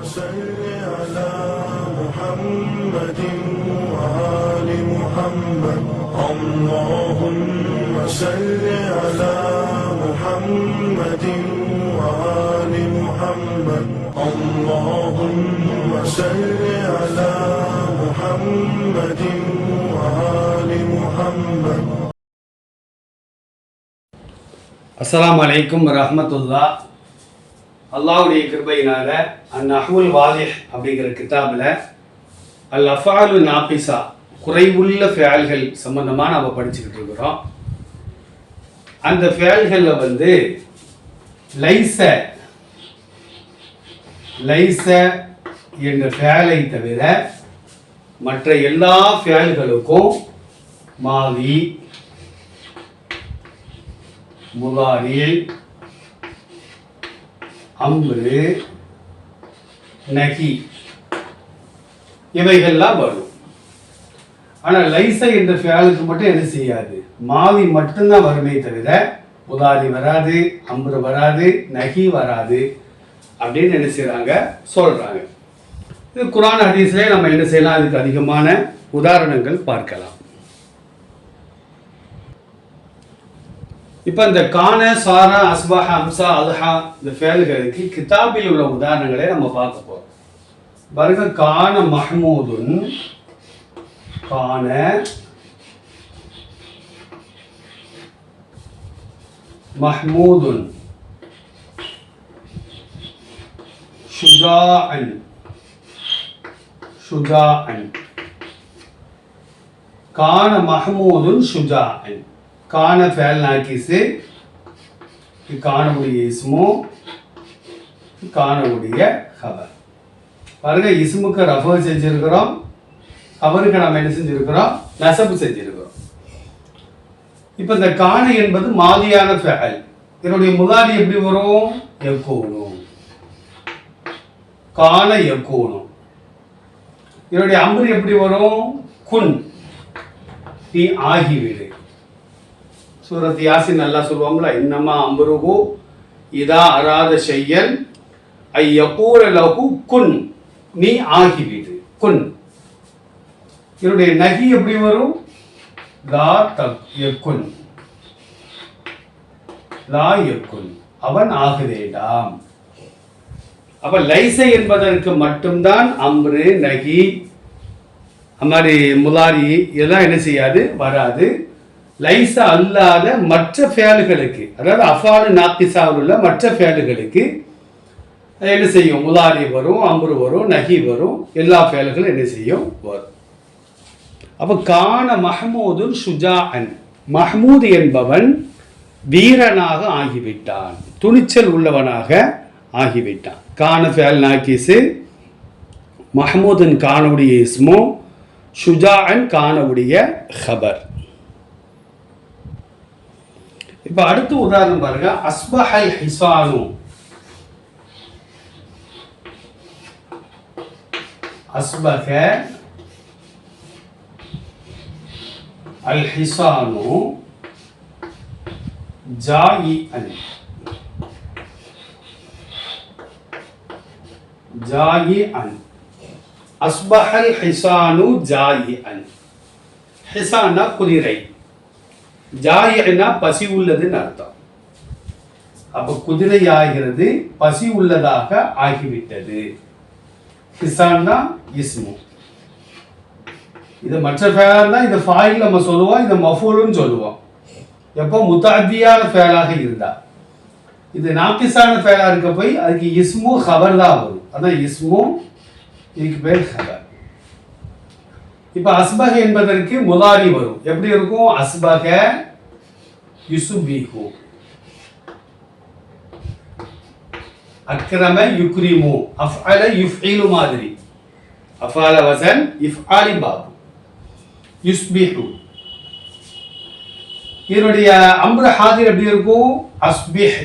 صل على محمد وآل محمد اللهم صل على محمد وآل محمد اللهم صل على محمد وآل محمد. அஸ்ஸலாமு அலைக்கும் வரஹ்மத்துல்லாஹ். அல்லாஹ்வுடைய கிருபையினால அந்நஹ்வுல் வாலிஹ் அப்படிங்கிற கிதாபில் அல் அஃஆலு நாபிசா குறைவுள்ள ஃபியால்கள் சம்பந்தமாக நம்ம படிச்சுக்கிட்டு இருக்கிறோம். அந்த ஃபியால்களில் லைஸ என்ற ஃபியாலை தவிர மற்ற எல்லா ஃபியால்களுக்கும் மாதி, முதாரி, அம்ரு, நகி இவைகள்லாம் வரும். ஆனால் லைச என்ற ஃபியாலுக்கு மட்டும் என்ன செய்யாது, மாவி மட்டும்தான் வருமே தவிர முதாரி வராது, அம்ரு வராது, நகி வராது அப்படின்னு என்ன செய்கிறாங்க சொல்கிறாங்க. இது குர்ஆன் ஹதீஸ்லேயே நம்ம என்ன செய்யலாம், அதுக்கு அதிகமான உதாரணங்கள் பார்க்கலாம். இப்போ இந்த கான, சாரா, அஸ்பஹ, அம்சா, அல்ஹா இந்த ஃபேல்களுக்கு கிதாபில் உள்ள உதாரணங்களை நம்ம பார்க்க போகிறோம். பாருங்க, கான மஹ்மூதுன், கான மஹ்மூதுன், ஷுஜாஅன், ஷுஜாஅன், கான மஹ்மூதுன் ஷுஜாஅன். கான ஃபேல் நாக்கிஸு, கானவுடைய இஸ்மு, கானவுடைய ஹபர். பாருங்க, இஸ்முக்கு ரஃபா செஞ்சிருக்கிறோம், ஹபருக்கு நம்ம என்ன செஞ்சிருக்கிறோம், நசபு செஞ்சிருக்கிறோம். இப்போ இந்த கான என்பது மாதியான ஃபேல், இதனுடைய முதாரி எப்படி வரும், யக்கூனு, கான யக்கூனு. இதனுடைய அம்ரு எப்படி வரும், குன், நீ ஆகிவிடு. சூரத் யாசின் அல்லாஹ் சொல்லுவாங்களா, இன்னமா அம்ருஹு இதா அராத ஷையன் ஐ யகூல லஹு குன், நீ ஆகிவிடு, குன். இதனுடைய நகி எப்படி வரும், லா யகுன், லா யகுன், அவன் ஆக வேண்டாம். அப்ப லைஸ என்பதற்கு மட்டும்தான் அம்ரு, நகி, அம்மாரி, முதாரி இதெல்லாம் என்ன செய்யாது, வராது. லைஸ அல்லாத மற்ற ஃபேலுகளுக்கு, அதாவது அஃஆலு நாக்கிஸாவில் உள்ள மற்ற ஃபேலுகளுக்கு என்ன செய்யும், முதாரி வரும், அம்ரு வரும், நகி வரும், எல்லா ஃபேலுகளும் என்ன செய்யும், வரும். அப்போ கான மஹ்மூதுன் ஷுஜாஅன், மஹ்மூத் என்பவன் வீரனாக ஆகிவிட்டான், துணிச்சல் உள்ளவனாக ஆகிவிட்டான். கான ஃபேல் நாக்கிஸு, மஹ்மூதுன் கானவுடைய இஸ்மு, ஷுஜாஅன் கானவுடைய ஹபர். இப்ப அடுத்த உதாரணம் பாருங்க, அஸ்பஹல் ஹிசானு, அஸ்பஹ அல் ஹிசானு ஜாயிஅன், ஜாயிஅன், அஸ்பஹல் ஹிசானு ஜாயிஅன். ஹிசானா குதிரை, ஜாயினா பசி உள்ளதுன்னு அர்த்தம். அப்ப குதிரை ஆகிறது பசி உள்ளதாக ஆகிவிட்டது. ஹிசான்னா இஸ்மு. இது மற்ற ஃபேல் தான், இந்த ஃபாயில் நம்ம சொல்லுவோம், இந்த மஃபூலுன்னு சொல்லுவோம் எப்போ முத்தஅத்தியான ஃபேலாக இருந்தா. இது நாக்கிஸான ஃபேலா இருக்க போய் அதுக்கு இஸ்மு ஹபர் தான் வரும், அதான் இஸ்மு, இதுக்கு பேர் ஹபர். இப்ப அஸ்பஹ என்பதற்கு முதாரி வரும், எப்படி இருக்கும், அஸ்பஹ யுஸ்பிஹு, அக்ரம யுக்ரிமு, அஃஅல யுஃஇலு மாதிரி, அஃஅல வஸன் இஃஆலி பாப், யுஸ்பிஹு. இதனுடைய அம்ர ஹாதிர் எப்படி இருக்கும், அஸ்பிஹ்,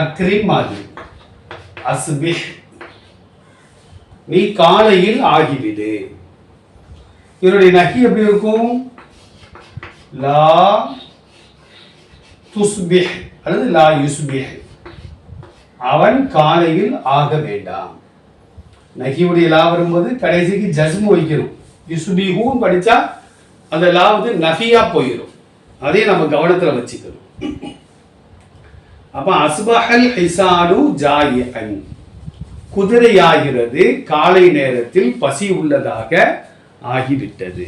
அக்ரிம் மாதிரி, அஸ்பிஹ், நீ காலையில் ஆகிவிடு. இதனுடைய நகி எப்படி இருக்கும், லா துஸ்பிஹ் அல்லது லா யுஸ்பிஹ், அவன் காலையில் ஆக வேண்டாம். நகியுடைய லா வரும்போது கடைசிக்கு ஜஸ்மு வைக்கணும். யுஸ்பிஹூன்னு படிச்சா அந்த லா வந்து நஃபியா போயிடும். அதையும் நம்ம கவனத்துல வச்சுக்கணும். அப்ப அஸ்பஹல் ஹிசானு ஜாயிஅன், குதிரையாகிறது காலை நேரத்தில் பசி உள்ளதாக ஆகிவிட்டது.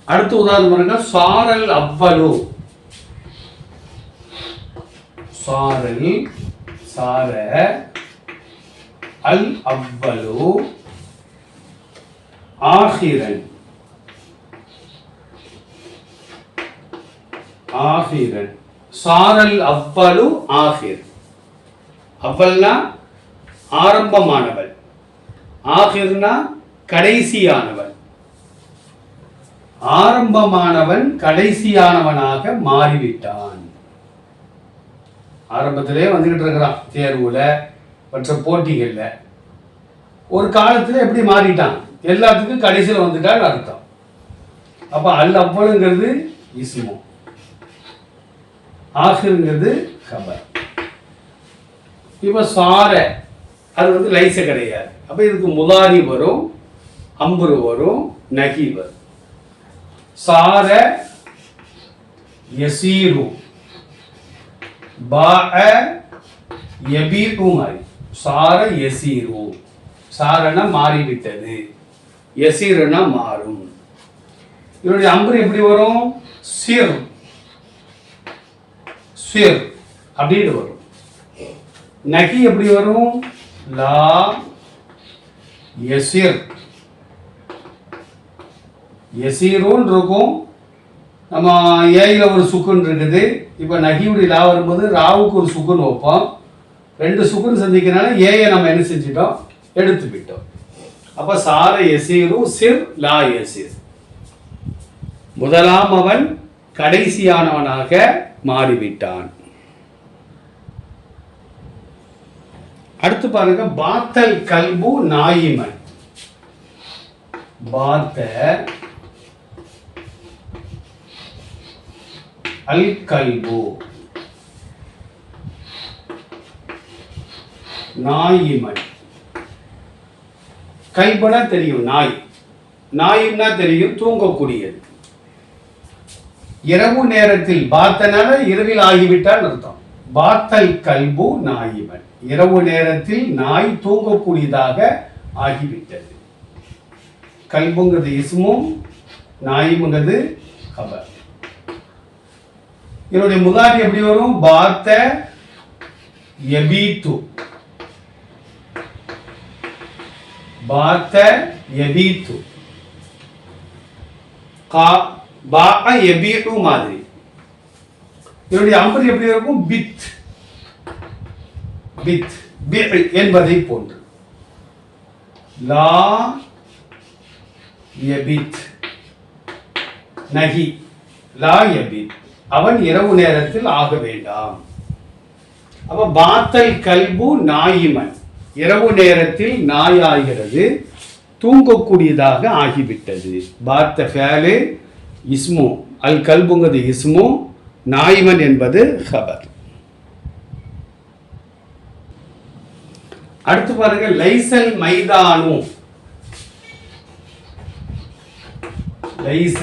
அடுத்த உதாரணம் சாரல் அவ்வலு. சாரல் சார அல் அவ்வலு ஆஹிரன். ஆஹிரன் சாரல் அவ்வலு ஆஹிர். அவ்வல்னா ஆரம்பமானவன், ஆஹிர்னா கடைசியானவன். ஆரம்பமானவன் கடைசியானவனாக மாறிவிட்டான். ஆரம்பத்திலே வந்துகிட்டு இருக்கிறான், தேர்வுல மற்ற போட்டிகள்ல. ஒரு காலத்துல எப்படி மாறிட்டான், எல்லாத்துக்கும் கடைசியில் வந்துட்டான்னு அர்த்தம். அப்ப அல் அவ்வளுங்கிறது இஸ்மு, ஆஹிருங்கிறது கபர். இப்ப சார அது வந்து லைச கிடையாது. அப்ப இதுக்கு முதாரி வரும், அம்புரு வரும், நகி வரும். சார யசீரு பாஅ யபீஉ மாதிரி. சார யசீரு, சாரனா மாறிவிட்டது, யசீருனா மாறும். இதனுடைய அம்புரு எப்படி வரும், சிர் சிர் அப்படின்னு வரும். நகி எப்படி வரும், லா யசிர் யசீரோன்னு இருக்கும். நம்ம ஏயில ஒரு சுக்குன் இருக்குது. இப்போ நகியுடைய லா வரும்போது ராவுக்கு ஒரு சுக்குன் வைப்போம். ரெண்டு சுக்குன் சந்திக்கிறனால ஏயை நம்ம என்ன செஞ்சிட்டோம், எடுத்து விட்டோம். அப்ப சார யசீரு சிர் லா யசீர். முதலாம் அவன் கடைசியானவனாக மாறிவிட்டான். அடுத்து பாருங்க, பாத்தல் கல்பு நாயிமன். பாத்த அல் கல்பு நாயிமன். கல்பனா தெரியும், நாய். நாயின்னா தெரியும், தூங்கக்கூடியது. இரவு நேரத்தில், பாத்தனால இரவில் ஆகிவிட்டால் அர்த்தம். பாத்தல் கல்பு நாயிமன், இரவு நேரத்தில் நாய் தூங்கக்கூடியதாக ஆகிவிட்டது. கல்புங்கிறது இஸ்மும், நாயிமுங்கிறது கபர். இதனுடைய முதாரி எப்படி வரும், பாத்த யபீத்து. பாத்த யபீத்து பாஅ யபீஉ மாதிரி. இதனுடைய அம்பர் எப்படி இருக்கும், பித் பித் பித் என்பதை போன்று. லா யபித் நஹி லா யபித், அவன் இரவு நேரத்தில் ஆக வேண்டாம். அப்ப பாத்தல் கல்பு நாயிமன், இரவு நேரத்தில் நாயாகிறது, தூங்கக்கூடியதாக ஆகிவிட்டது. பாத்த ஃபேலு இஸ்மு, அல் கல்புங்கிறது இஸ்மு, நாயிமன் என்பது ஹபர். அடுத்து பாருங்க, லைசல் மைதானு. லைச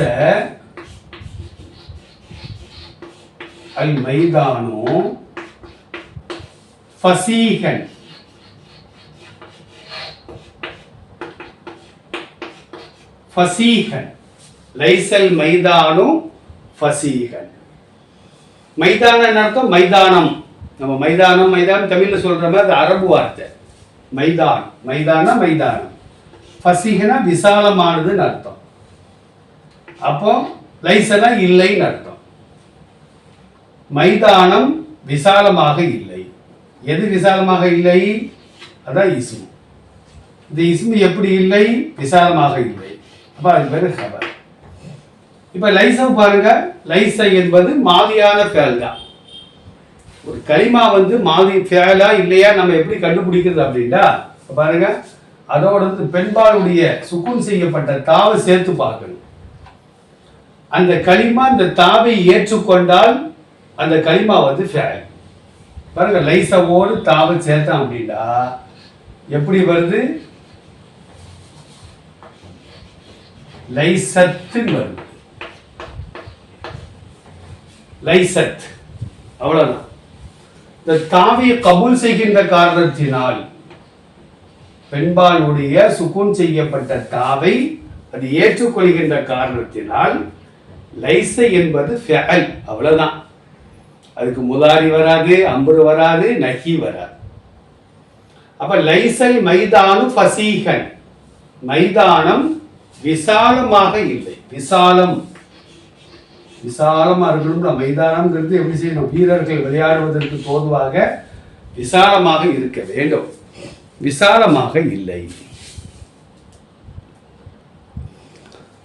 அல் மைதானு ஃபசீகன். ஃபசீகன், லைசல் மைதானு ஃபசீகன். மைதானம் என்ன அர்த்தம், மைதானம். நம்ம மைதானம் மைதானம் தமிழ்ல சொல்ற மாதிரி அது அரபு வார்த்தை. மைதான், மைதான மைதானம். ஃபசீகனா விசாலமானதுன்னு அர்த்தம். அப்போ லைசனா இல்லைன்னு அர்த்தம். மைதானம் விசாலமாக இல்லை. எது விசாலமாக இல்லை, அதான் இஸ்மு. இந்த இஸ்மு எப்படி இல்லை, விசாலமாக இல்லை. அப்ப அது பேரு ஹபர். இப்ப லைசா பாருங்க, லைசா என்பது மாதியான ஃபேல் தான். ஒரு கலிமா வந்து மாதி ஃபேலா இல்லையா நம்ம எப்படி கண்டுபிடிக்கிறது அப்படின்னா, பாருங்க, அதோட பெண்பாளுடைய சுக்குன் செய்யப்பட்ட தாவை சேர்த்து பார்க்கணும். அந்த கலிமா அந்த தாவை ஏற்றுக்கொண்டால் அந்த கலிமா வந்து ஃபேல். பாருங்க, லைசவோடு தாவை சேர்த்தான் அப்படின்னா எப்படி வருது? லைசத்துன்னு வருது. லைசத், அவ்வளவுதான். இந்த தாவியை கபூல் செய்கின்ற காரணத்தினால் பெண்பாலுடைய சுக்கூன் செய்யப்பட்ட தாவை அது ஏற்றுக்கொள்கின்ற காரணத்தினால் லைச என்பது ஃபஅல், அவ்வளவுதான். அதுக்கு முதாரி வராது, அம்ரு வராது, நஹி வராது. அப்ப லைசல் மைதானு ஃபசீகன், மைதானம் விசாலமாக இல்லை. விசாலமா இருக்கணும். மைதானம்ங்கிறது எப்படி செய்யணும்? வீரர்கள் விளையாடுவதற்கு தோதுவாக விசாலமாக இருக்க வேண்டும். விசாலமாக இல்லை.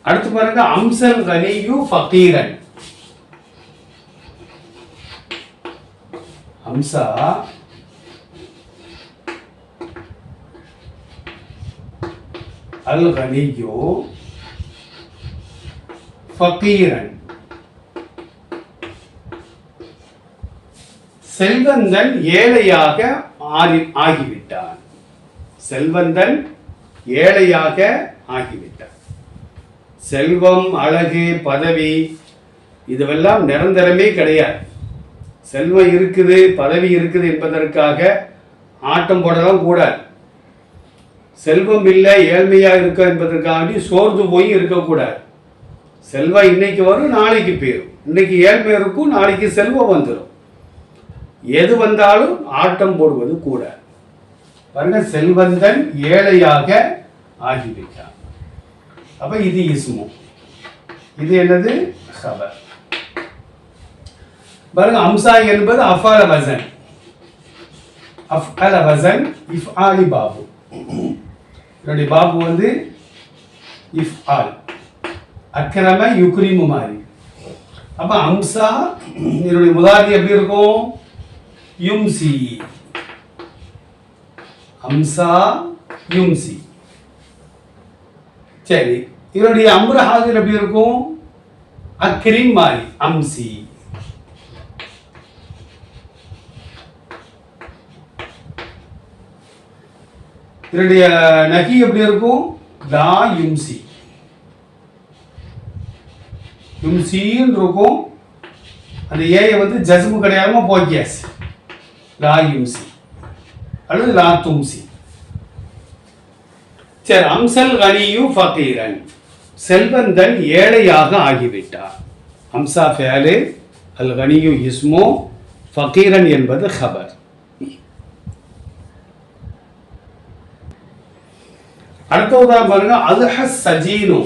அடுத்து பாருங்க, அம்சல் கனியு ஃபகீரன். அம்சா அல் கனியு ஃபகீரன். செல்வந்தன் ஏழையாக ஆகிவிட்டான். செல்வந்தன் ஏழையாக ஆகிவிட்டான். செல்வம், அழகு, பதவி இதுவெல்லாம் நிரந்தரமே கிடையாது. செல்வம் இருக்குது, பதவி இருக்குது என்பதற்காக ஆட்டம் போடலாம் கூடாது. செல்வம் இல்லை, ஏழ்மையா இருக்க என்பதற்காக சோர்ந்து போய் இருக்கக்கூடாது. செல்வம் இன்னைக்கு வரும், நாளைக்கு போயிடும். இன்னைக்கு ஏழ்மை இருக்கும், நாளைக்கு செல்வம் வந்துடும். எது வந்தாலும் ஆட்டம் போடுவது கூட. பாருங்க, செல்வந்தன் ஏழையாக ஆகிவிட்டான். அப்ப இது இஸ்மு, இது என்னது? ஹபர். பாருங்க, அம்சா என்பது அஃபால வசன். அஃபால வசன் இஃப்ஆலி பாபு. என்னுடைய பாபு வந்து இஃப்ஆல், அக்ரம யுக்ரிமு மாதிரி. அப்ப அம்சா என்னுடைய முதாரி எப்படி இருக்கும்? யும்சி. அம்சா யும்சி. சரி, இதனுடைய அம்ரு ஹாதிர் எப்படி இருக்கும்? அக்ரிம் மாதிரி, அம்சி. இதனுடைய நகி எப்படி இருக்கும்? லா யும்சி. யும்சின்னு இருக்கும். அந்த ஏயை வந்து ஜஸ்மு கிடையாம போக்கியாஸ், லா யும்சி அல்லது லா தும்சி. சரி, அம்சல் கனியு ஃபகீரன். செல்வந்தன் ஏழையாக ஆகிவிட்டார். அம்சா ஃபேலு, அல் கனியு இஸ்மு, ஃபகீரன் என்பது ஹபர். அடுத்ததான் பாருங்க, அல்ஹ சஜீனு.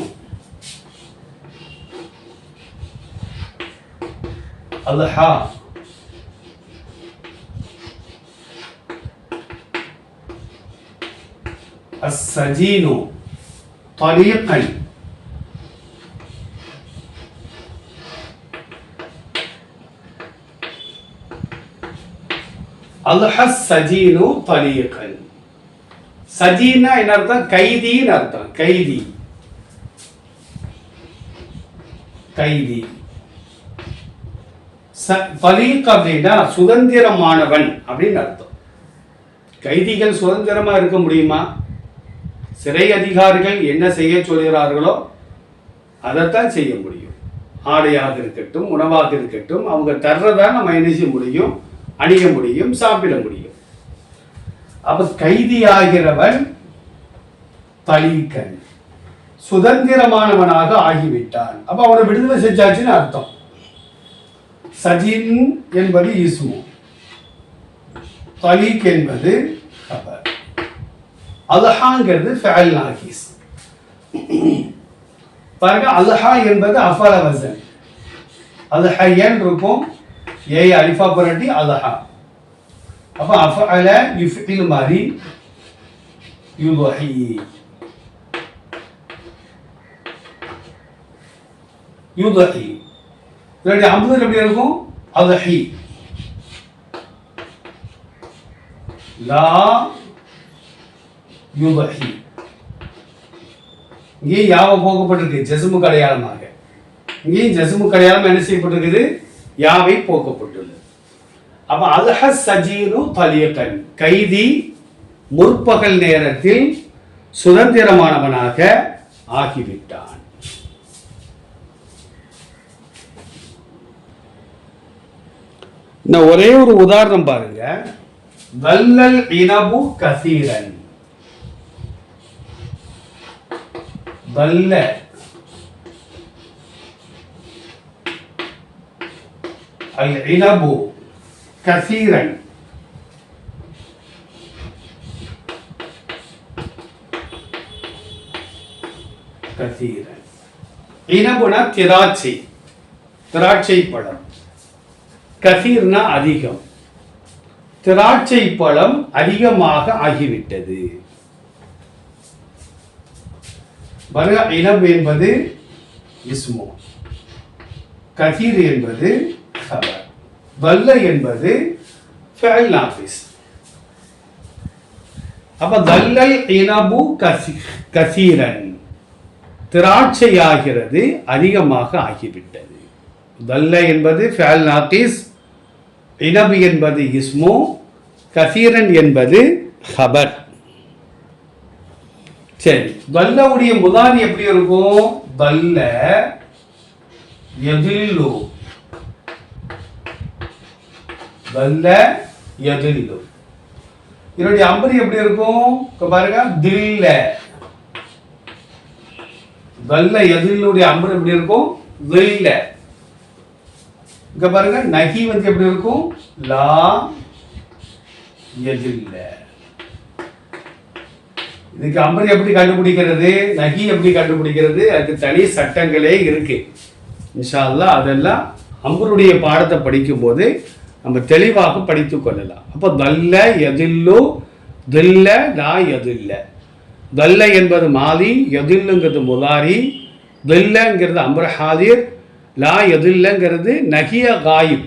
அல்ஹா அஸ்ஸஜீனு தரீகன். அல்ஹ சஜீனு தரீகன். சஜீனா என்ன அர்த்தம்? கைதின்னு அர்த்தம். கைதி, கைதி. தரீக் அப்படின்னா சுதந்திரமானவன் அப்படின்னு அர்த்தம். கைதிகள் சுதந்திரமா இருக்க முடியுமா? சிறை அதிகாரிகள் என்ன செய்ய சொல்கிறார்களோ அதைத்தான் செய்ய முடியும். ஆடையாக இருக்கட்டும், உணவாக இருக்கட்டும், அவங்க தர்றதான் நம்ம என்ன செய்ய முடியும்? அணிய முடியும், சாப்பிட முடியும். அப்ப கைதியாகிறவன் தலீக்கன், சுதந்திரமானவனாக ஆகிவிட்டான். அப்ப அவனை விடுதலை செஞ்சாச்சுன்னு அர்த்தம். சஜின் என்பது இஸ்மு, தலீக் என்பது கபர். அல்ஹாங்கிறது ஃபஅல் நாகிஸ். பாருங்க, அல்ஹா என்பது அஃபல வஸன். அல்ஹயன் இருக்கும், ஏய் அலிஃபா புரட்டி அல்ஹா. அப்ப அஃஅல யுஃஇல் மாதிரி யுضحி. யுضحி இதோட அம்ரு எப்படி இருக்கும்? அல்ஹி. லா யுضحி. இங்கே யாவ போகப்பட்டிருக்கு ஜஸ்முக்கு அடையாளமாக. இங்கேயும் ஜஸ்மு கிடையாம என்ன செய்யப்பட்டிருக்குது, யாவை போக்கப்பட்டுள்ளது. அப்ப அல்ஹ சஜீனு தலியகன், கைதி முற்பகல் நேரத்தில் சுதந்திரமானவனாக ஆகிவிட்டான். இன்னும் ஒரே ஒரு உதாரணம் பாருங்க. வல்லல் இனபு கசீரன், வல்ல அல் இனபு கசீரன், கசீரன். இனபுனா திராட்சை, திராட்சை பழம். கசீர்னா அதிகம். திராட்சை பழம் அதிகமாக ஆகிவிட்டது. இனம் என்பது இஸ்மு, கசீர் என்பது கபர், வல்ல என்பது ஃபஅல் நாஃபிஸ். அப்ப தல்லல் இனபு கசீரன், திராட்சையாகிறது அதிகமாக ஆகிவிட்டது. தல்ல என்பது ஃபஅல் நாஃபிஸ், இனபு என்பது இஸ்மு, கசீரன் என்பது ஹபர். சரி, வல்லவுடைய முதாரி எப்படி இருக்கும்? வல்ல யதில்லு, வல்ல யதில்லு. இதனுடைய அம்பரி எப்படி இருக்கும் பாருங்க, தில்ல. வல்ல யதில்லுடைய அம்பரி எப்படி இருக்கும்? தில்ல. இங்க பாருங்க, நகி வந்து எப்படி இருக்கும்? லா யதில்ல. இதுக்கு அம்பரி எப்படி கண்டுபிடிக்கிறது, நகி எப்படி கண்டுபிடிக்கிறது, அதுக்கு தனி சட்டங்களே இருக்கு. இன்ஷா அல்லாஹ் அதெல்லாம் அம்பருடைய பாடத்தை படிக்கும் போது நம்ம தெளிவாக படித்துக் கொள்ளலாம். அப்போ தல்ல யதில்லு, தில்ல லா யதில்ல. தல்ல என்பது மாலி, யதில்லுங்கிறது முதாரி, தில்லங்கிறது அம்ரு ஹாதிர், லா யதில்லங்கிறது நகிய காயிப்.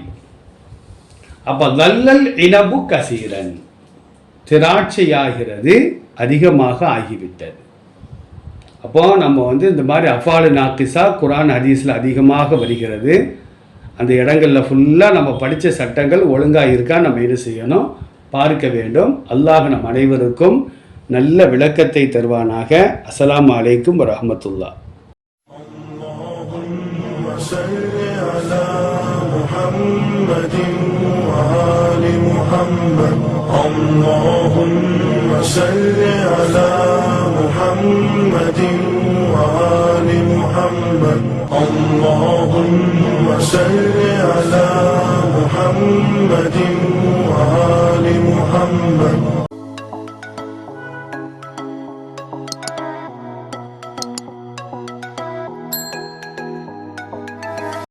அப்ப தல்லல் இனபு கசீரன், திராட்சையாகிறது அதிகமாக ஆகிவிட்டது. அப்போ நம்ம வந்து இந்த மாதிரி அஃபாலு நாக்கிசா குர்ஆன் ஹதீஸில் அதிகமாக வருகிறது. அந்த இடங்களில் ஃபுல்லாக நம்ம படித்த சட்டங்கள் ஒழுங்காக இருக்கா நம்ம என்ன செய்யணும், பார்க்க வேண்டும். அல்லாஹ் நம் அனைவருக்கும் நல்ல விளக்கத்தை தருவானாக. அஸ்ஸலாமு அலைக்கும் வரஹ்மத்துல்லாஹ். اللهم صل على محمد وآل محمد. اللهم صل على محمد وآل محمد.